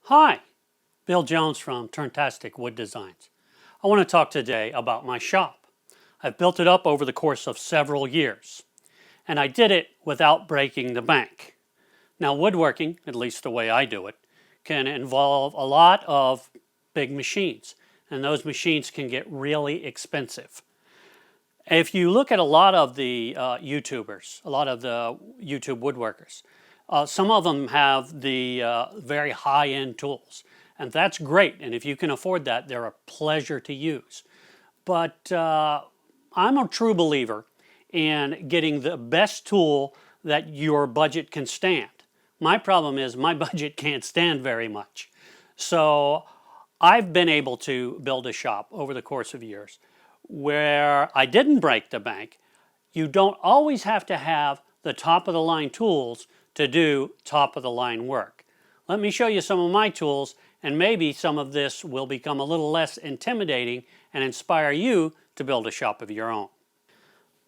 Hi, Bill Jones from Turntastic Wood Designs. I want to talk today about my shop. I've built it up over the course of several years, and I did it without breaking the bank. Now, woodworking, at least the way I do it, can involve a lot of big machines, and those machines can get really expensive. If you look at a lot of the YouTubers, a lot of the YouTube woodworkers, some of them have the very high-end tools, and that's great. And if you can afford that, they're a pleasure to use. But I'm a true believer in getting the best tool that your budget can stand. My problem is my budget can't stand very much. So I've been able to build a shop over the course of years where I didn't break the bank. You don't always have to have the top of the line tools to do top of the line work. Let me show you some of my tools, and maybe some of this will become a little less intimidating and inspire you to build a shop of your own.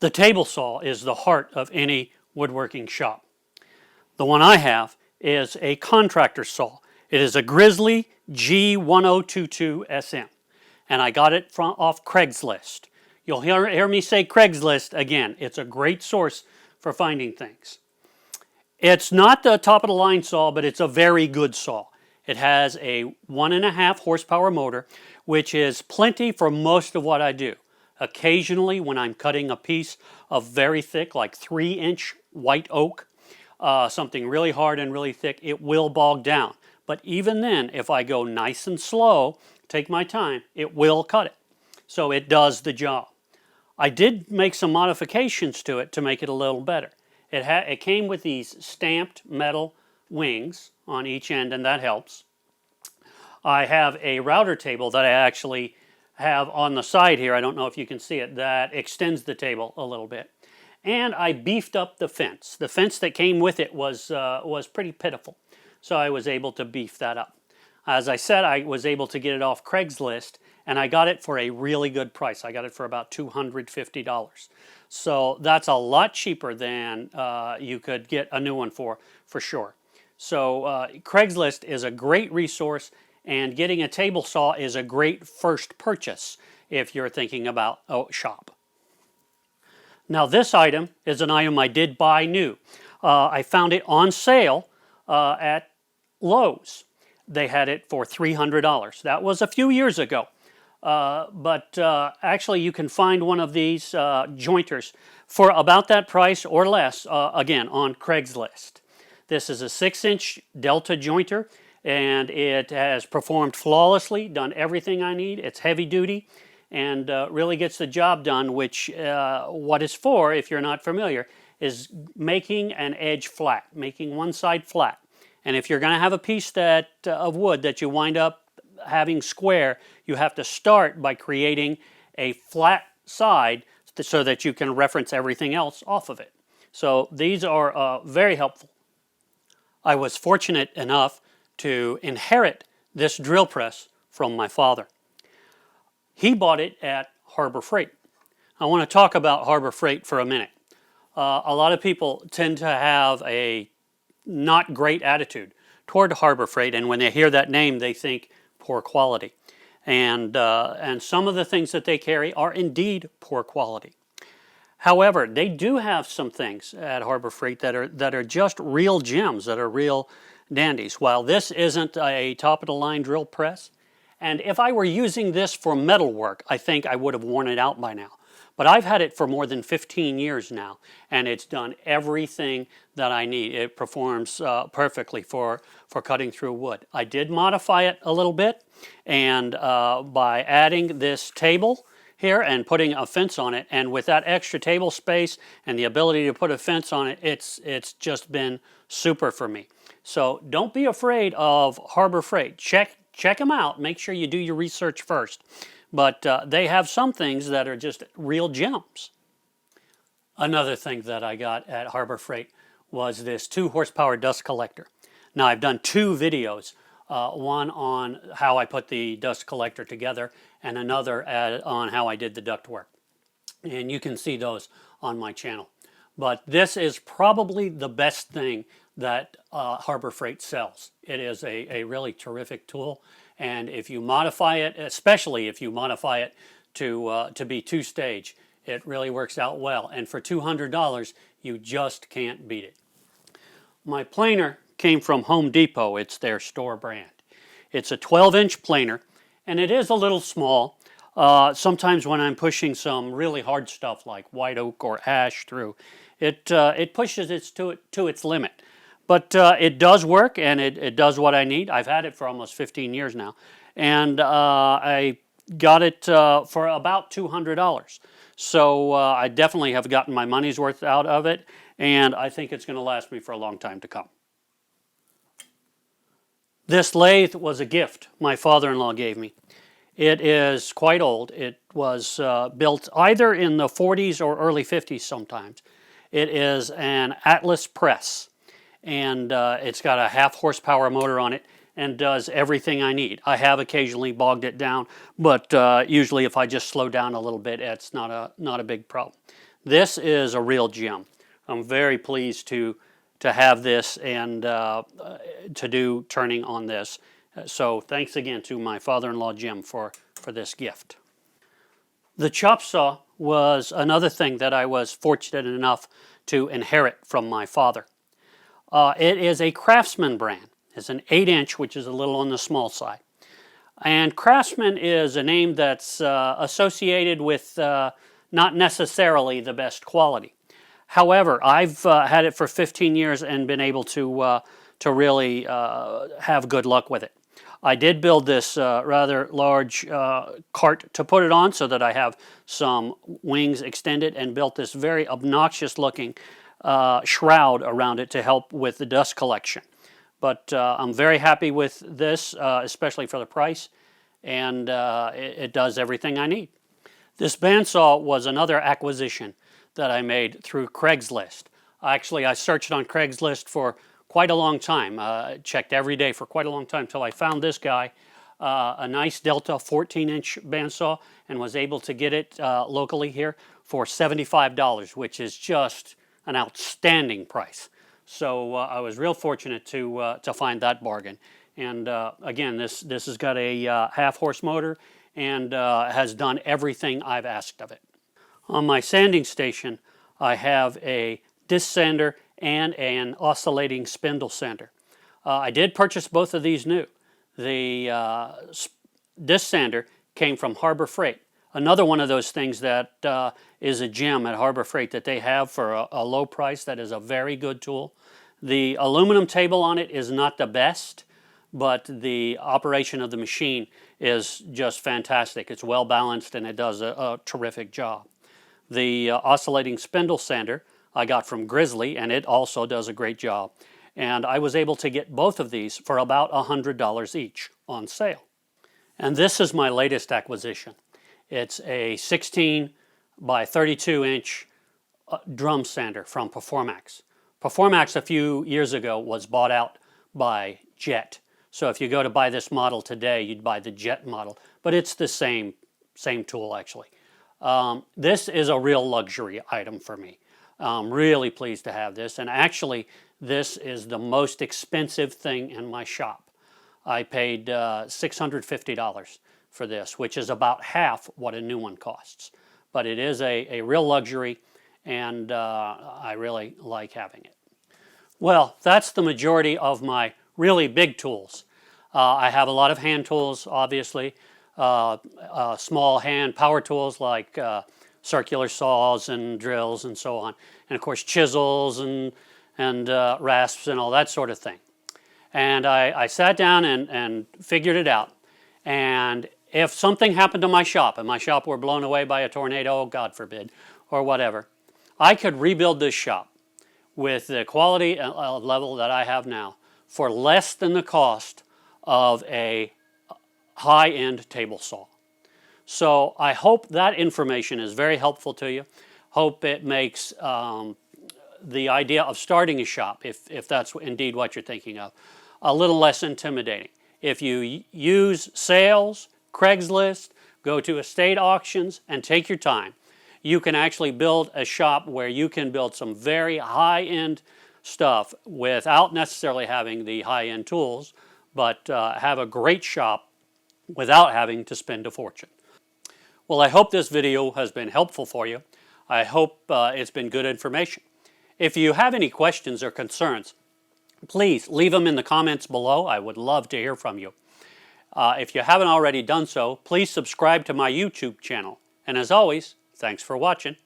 The table saw is the heart of any woodworking shop. The one I have is a contractor saw. It is a Grizzly G1022 SM, and I got it off Craigslist. You'll hear me say Craigslist again. It's a great source for finding things. It's not the top of the line saw, but it's a very good saw. It has a 1.5 horsepower motor, which is plenty for most of what I do. Occasionally, when I'm cutting a piece of very thick, like 3-inch white oak, something really hard and really thick, it will bog down. But even then, if I go nice and slow, take my time, it will cut it. So it does the job. I did make some modifications to it to make it a little better. It came with these stamped metal wings on each end, and that helps. I have a router table that I actually have on the side here. I don't know if you can see it. That extends the table a little bit. And I beefed up the fence. The fence that came with it was pretty pitiful, so I was able to beef that up. As I said, I was able to get it off Craigslist, and I got it for a really good price. I got it for about $250. So that's a lot cheaper than you could get a new one for sure. So Craigslist is a great resource, and getting a table saw is a great first purchase if you're thinking about a shop. Now this item is an item I did buy new. I found it on sale at Lowe's. They had it for $300. That was a few years ago. But actually you can find one of these jointers for about that price or less, again, on Craigslist. This is a 6-inch Delta jointer, and it has performed flawlessly, done everything I need. It's heavy duty and really gets the job done, which what it's for, if you're not familiar, is making an edge flat, making one side flat. And if you're going to have a piece of wood that you wind up having square, you have to start by creating a flat side so that you can reference everything else off of it. So these are very helpful. I was fortunate enough to inherit this drill press from my father. He bought it at Harbor Freight. I want to talk about Harbor Freight for a minute. A lot of people tend to have a not great attitude toward Harbor Freight, and when they hear that name, they think poor quality. And some of the things that they carry are indeed poor quality. However, they do have some things at Harbor Freight that are just real gems, that are real dandies. While this isn't a top-of-the-line drill press, and if I were using this for metal work, I think I would have worn it out by now. But I've had it for more than 15 years now, and it's done everything that I need. It performs perfectly for cutting through wood. I did modify it a little bit, and by adding this table here and putting a fence on it, and with that extra table space and the ability to put a fence on it, it's just been super for me. So don't be afraid of Harbor Freight. Check them out. Make sure you do your research first. But they have some things that are just real gems. Another thing that I got at Harbor Freight was this 2 horsepower dust collector. Now I've done 2 videos, one on how I put the dust collector together and another on how I did the ductwork. And you can see those on my channel. But this is probably the best thing that Harbor Freight sells. It is a really terrific tool, and if you modify it, especially if you modify it to be two-stage, it really works out well. And for $200, you just can't beat it. My planer came from Home Depot. It's their store brand. It's a 12-inch planer, and it is a little small. Sometimes when I'm pushing some really hard stuff like white oak or ash through, it pushes it to its limit. But it does work, and it does what I need. I've had it for almost 15 years now, and I got it for about $200. So I definitely have gotten my money's worth out of it, and I think it's going to last me for a long time to come. This lathe was a gift my father-in-law gave me. It is quite old. It was built either in the 40s or early 50s sometimes. It is an Atlas press, and it's got a half horsepower motor on it and does everything I need. I have occasionally bogged it down, but usually if I just slow down a little bit, it's not a big problem. This is a real gem. I'm very pleased to have this and to do turning on this. So thanks again to my father-in-law Jim for this gift. The chop saw was another thing that I was fortunate enough to inherit from my father. It is a Craftsman brand. It's an 8-inch, which is a little on the small side. And Craftsman is a name that's associated with not necessarily the best quality. However, I've had it for 15 years and been able to really have good luck with it. I did build this rather large cart to put it on so that I have some wings extended, and built this very obnoxious looking shroud around it to help with the dust collection. But I'm very happy with this, especially for the price, and it does everything I need. This bandsaw was another acquisition that I made through Craigslist. Actually, I searched on Craigslist for quite a long time, checked every day for quite a long time until I found this guy, a nice Delta 14-inch bandsaw, and was able to get it locally here for $75, which is just an outstanding price. So I was real fortunate to find that bargain. And again, this has got a half-horse motor and has done everything I've asked of it. On my sanding station, I have a disc sander and an oscillating spindle sander. I did purchase both of these new. The disc sander came from Harbor Freight. Another one of those things that is a gem at Harbor Freight that they have for a low price. That is a very good tool. The aluminum table on it is not the best, but the operation of the machine is just fantastic. It's well balanced and it does a terrific job. The oscillating spindle sander I got from Grizzly, and it also does a great job. And I was able to get both of these for about $100 each on sale. And this is my latest acquisition. It's a 16 by 32 inch drum sander from Performax. Performax a few years ago was bought out by Jet. So if you go to buy this model today, you'd buy the Jet model, but it's the same tool actually. This is a real luxury item for me. I'm really pleased to have this, and actually this is the most expensive thing in my shop. I paid $650 for this, which is about half what a new one costs. But it is a real luxury, and I really like having it. Well, that's the majority of my really big tools. I have a lot of hand tools, obviously, small hand power tools like circular saws and drills and so on, and of course chisels and rasps and all that sort of thing. And I sat down and figured it out. And if something happened to my shop, and my shop were blown away by a tornado, God forbid, or whatever, I could rebuild this shop with the quality level that I have now for less than the cost of a high-end table saw. So I hope that information is very helpful to you. Hope it makes the idea of starting a shop, if that's indeed what you're thinking of, a little less intimidating. If you use sales, Craigslist, go to estate auctions, and take your time, you can actually build a shop where you can build some very high-end stuff without necessarily having the high-end tools, but have a great shop without having to spend a fortune. Well, I hope this video has been helpful for you. I hope it's been good information. If you have any questions or concerns, please leave them in the comments below. I would love to hear from you. If you haven't already done so, please subscribe to my YouTube channel. And as always, thanks for watching.